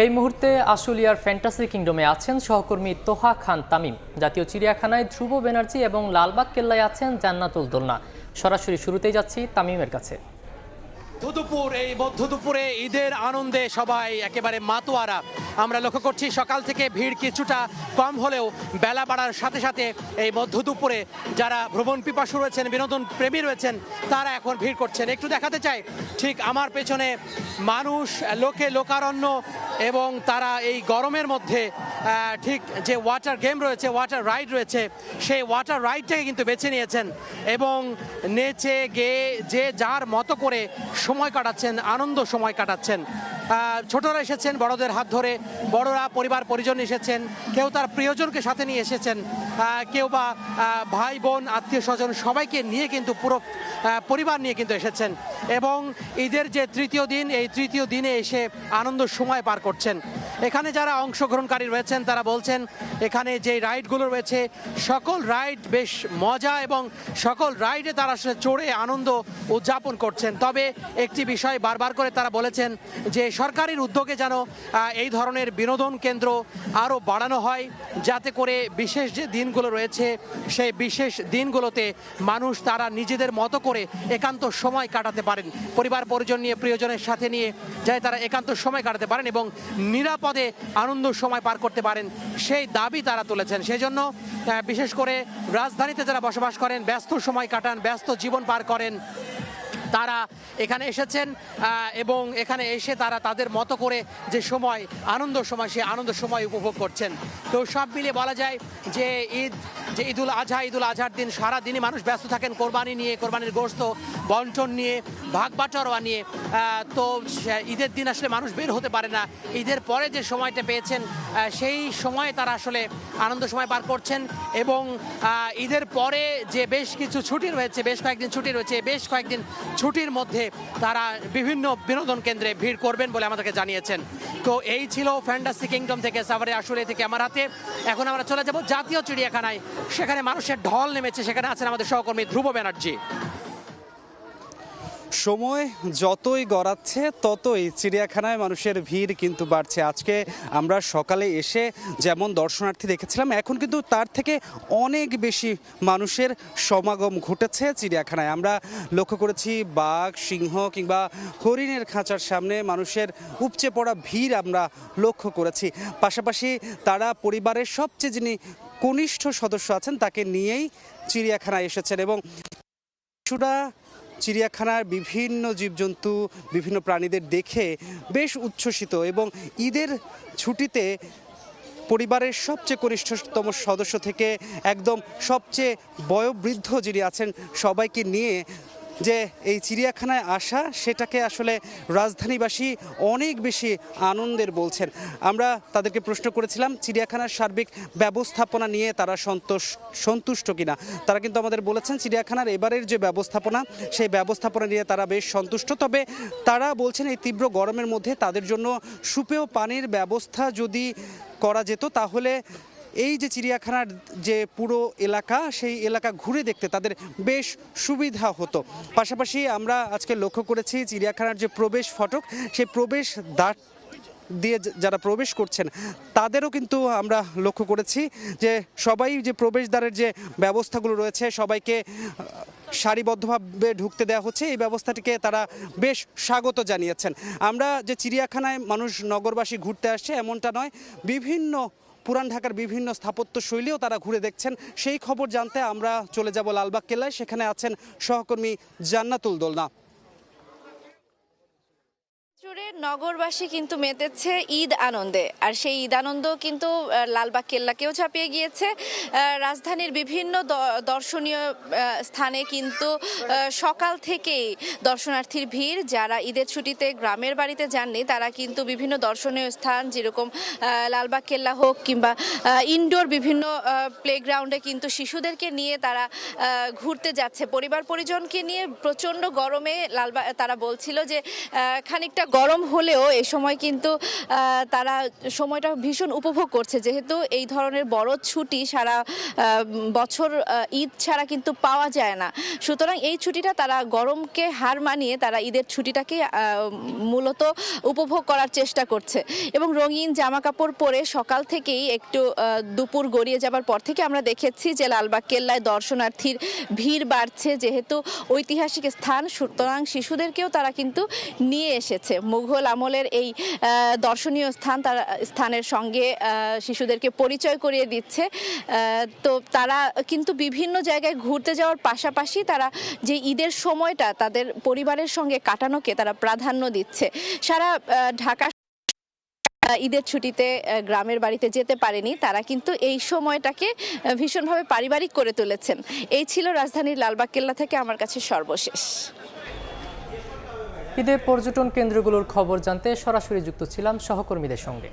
এই মুহূর্তে আশুলিয়ার ফ্যান্টাসি কিংডমে আছেন সহকর্মী তোহা খান তামিম। জাতীয় চিড়িয়াখানায় ধ্রুব ব্যানার্জি এবং লালবাগ কেল্লায় আছেন জান্নাতুল দোলনা। সরাসরি শুরুতেই যাচ্ছি তামিমের কাছে। এই মধ্য দুপুরে ঈদের আনন্দে সবাই একেবারে মাতোয়ারা। আমরা লক্ষ্য করছি সকাল থেকে ভিড় কিছুটা কম হলেও বেলা বাড়ার সাথে সাথে এই মধ্য দুপুরে যারা ভ্রমণ পিপাসু রয়েছেন, বিনোদন প্রেমী রয়েছেন, তারা এখন ভিড় করছেন। একটু দেখাতে চাই, ঠিক আমার পেছনে মানুষ লোকে লোকারণ্য, এবং তারা এই গরমের মধ্যে ঠিক যে ওয়াটার গেম রয়েছে, ওয়াটার রাইড রয়েছে, সেই ওয়াটার রাইডটাকে কিন্তু বেছে নিয়েছেন এবং নেচে গেয়ে যে যার মতো করে সময় কাটাচ্ছেন, আনন্দ সময় কাটাচ্ছেন। ছোটরা এসেছেন বড়দের হাত ধরে, বড়রা পরিবার পরিজন এসেছেন, কেউ তার প্রিয়জনকে সাথে নিয়ে এসেছেন, কেউ বা ভাই বোন আত্মীয় স্বজন সবাইকে নিয়ে কিন্তু পুরো পরিবার নিয়ে কিন্তু এসেছেন এবং ঈদের যে তৃতীয় দিন, এই তৃতীয় দিনে এসে আনন্দ সময় পার করছেন। এখানে যারা অংশগ্রহণকারী রয়েছেন তারা বলছেন এখানে যে রাইডগুলো রয়েছে সকল রাইড বেশ মজা এবং সকল রাইডে তারা আসলে চড়ে আনন্দ উদযাপন করছেন। তবে একটি বিষয় বারবার করে তারা বলেছেন যে সরকারের উদ্যোগে যেন এই ধরনের বিনোদন কেন্দ্র আরও বাড়ানো হয়, যাতে করে বিশেষ যে দিনগুলো রয়েছে সেই বিশেষ দিনগুলোতে মানুষ তারা নিজেদের মতো করে একান্ত সময় কাটাতে পারেন, পরিবার পরিজন নিয়ে, প্রিয়জনের সাথে নিয়ে যাতে তারা একান্ত সময় কাটাতে পারেন এবং নিরাপদে আনন্দ সময় পার করতে পারেন, সেই দাবি তারা তুলেছেন। সেই জন্য বিশেষ করে রাজধানীতে যারা বসবাস করেন, ব্যস্ত সময় কাটান, ব্যস্ত জীবন পার করেন, তারা এখানে এসেছেন এবং এখানে এসে তারা তাদের মতো করে যে সময় আনন্দ সময়, সেই আনন্দ সময় উপভোগ করছেন। তো সব মিলিয়ে বলা যায় যে ঈদুল আজহার দিন সারা দিনই মানুষ ব্যস্ত থাকেন কোরবানি নিয়ে, কোরবানির গোশত বন্টন নিয়ে, ভাগ বাটোয়ারা নিয়ে। তো ঈদের দিন আসলে মানুষ বের হতে পারে না। ঈদের পরে যে সময়টা পেয়েছেন সেই সময়ে তারা আসলে আনন্দ সময় পার করছেন এবং ঈদের পরে যে বেশ কিছু ছুটি রয়েছে, বেশ কয়েকদিন ছুটি রয়েছে, বেশ কয়েকদিন ছুটির মধ্যে তারা বিভিন্ন বিনোদন কেন্দ্রে ভিড় করবেন বলে আমাদেরকে জানিয়েছেন। তো এই ছিল ফ্যান্টাসি কিংডম থেকে, সাভারে আশুলিয়া থেকে আমার হাতে। এখন আমরা চলে যাব জাতীয় চিড়িয়াখানায়, সেখানে মানুষের ঢল নেমেছে, সেখানে আছেন আমাদের সহকর্মী ধ্রুব ব্যানার্জি। সময় যতই গড়াচ্ছে ততই চিড়িয়াখানায় মানুষের ভিড় কিন্তু বাড়ছে। আজকে আমরা সকালে এসে যেমন দর্শনার্থী দেখেছিলাম, এখন কিন্তু তার থেকে অনেক বেশি মানুষের সমাগম ঘটেছে চিড়িয়াখানায়। আমরা লক্ষ্য করেছি বাঘ, সিংহ কিংবা হরিণের খাঁচার সামনে মানুষের উপচে পড়া ভিড় আমরা লক্ষ্য করেছি। পাশাপাশি তারা পরিবারের সবচেয়ে যিনি কনিষ্ঠ সদস্য আছেন তাকে নিয়েই চিড়িয়াখানায় এসেছেন এবং কিছুটা চিড়িয়াখানার বিভিন্ন জীবজন্তু, বিভিন্ন প্রাণীদের দেখে বেশ উচ্ছ্বসিত এবং ঈদের ছুটিতে পরিবারের সবচেয়ে কনিষ্ঠতম সদস্য থেকে একদম সবচেয়ে বয়োবৃদ্ধ যিনি আছেন সবাইকে নিয়ে যে এই চিড়িয়াখানায় আসা, সেটাকে আসলে রাজধানীবাসী অনেক বেশি আনন্দের বলছেন। আমরা তাদেরকে প্রশ্ন করেছিলাম চিড়িয়াখানার সার্বিক ব্যবস্থাপনা নিয়ে তারা সন্তুষ্ট কিনা। তারা কিন্তু আমাদের বলেছেন চিড়িয়াখানার এবারের যে ব্যবস্থাপনা, সেই ব্যবস্থাপনা নিয়ে তারা বেশ সন্তুষ্ট। তবে তারা বলছেন এই তীব্র গরমের মধ্যে তাদের জন্য সুপেয় পানির ব্যবস্থা যদি করা যেত তাহলে এই যে চিড়িয়াখানার যে পুরো এলাকা, সেই এলাকা ঘুরে দেখতে তাদের বেশ সুবিধা হতো। পাশাপাশি আমরা আজকে লক্ষ্য করেছি চিড়িয়াখানার যে প্রবেশ ফটক, সেই প্রবেশ দ্বার দিয়ে যারা প্রবেশ করছেন তাদেরও কিন্তু আমরা লক্ষ্য করেছি যে সবাই যে প্রবেশদ্বারের যে ব্যবস্থাগুলো রয়েছে সবাইকে সারিবদ্ধভাবে ঢুকতে দেওয়া হচ্ছে, এই ব্যবস্থাটিকে তারা বেশ স্বাগত জানিয়েছেন। আমরা যে চিড়িয়াখানায় মানুষ নগরবাসী ঘুরতে আসছে এমনটা নয়, বিভিন্ন পুরান ঢাকার বিভিন্ন স্থাপত্য শৈলীও তারা ঘুরে দেখছেন। সেই খবর জানতে আমরা চলে যাব লালবাগ কেল্লায়, সেখানে আছেন সহকর্মী জান্নাতুল দোলনা। নগরবাসী কিন্তু মেতেছে ঈদ আনন্দে, আর সেই ঈদ আনন্দ কিন্তু লালবাগ কেল্লাকেও ছাপিয়ে গিয়েছে। রাজধানীর বিভিন্ন দর্শনীয় স্থানে কিন্তু সকাল থেকেই দর্শনার্থীর ভিড়। যারা ঈদের ছুটিতে গ্রামের বাড়িতে যাননি তারা কিন্তু বিভিন্ন দর্শনীয় স্থান, যেরকম লালবাগ কেল্লা হোক কিংবা ইনডোর বিভিন্ন প্লেগ্রাউন্ডে কিন্তু শিশুদেরকে নিয়ে তারা ঘুরতে যাচ্ছে, পরিবার পরিজনকে নিয়ে। প্রচণ্ড গরমে তারা বলছিল যে খানিকটা গরম হলেও এই সময় কিন্তু তারা সময়টা ভীষণ উপভোগ করছে, যেহেতু এই ধরনের বড় ছুটি সারা বছর ঈদ ছাড়া কিন্তু পাওয়া যায় না। সুতরাং এই ছুটিটা তারা গরমকে হার মানিয়ে তারা ঈদের ছুটিটাকে মূলত উপভোগ করার চেষ্টা করছে এবং রঙিন জামা কাপড় পরে সকাল থেকেই একটু দুপুর গড়িয়ে যাবার পর থেকে আমরা দেখেছি যে লালবাগ কেল্লায় দর্শনার্থীর ভিড় বাড়ছে, যেহেতু ঐতিহাসিক স্থান, সুতরাং শিশুদেরকেও তারা কিন্তু নিয়ে এসেছে। মুঘল আমলের এই দর্শনীয় স্থানের সঙ্গে শিশুদেরকে পরিচয় করিয়ে দিচ্ছে। তো তারা কিন্তু বিভিন্ন জায়গায় ঘুরতে যাওয়ার পাশাপাশি তারা যে ঈদের সময়টা তাদের পরিবারের সঙ্গে কাটানোকে তারা প্রাধান্য দিচ্ছে। সারা ঢাকা ঈদের ছুটিতে গ্রামের বাড়িতে যেতে পারেনি, তারা কিন্তু এই সময়টাকে ভীষণভাবে পারিবারিক করে তুলেছেন। এই ছিল রাজধানীর লালবাগ কেল্লা থেকে আমার কাছে সর্বশেষ। ঈদে পর্যটন কেন্দ্রগুলোর খবর জানতে সরাসরি যুক্ত ছিলাম সহকর্মীদের সঙ্গে।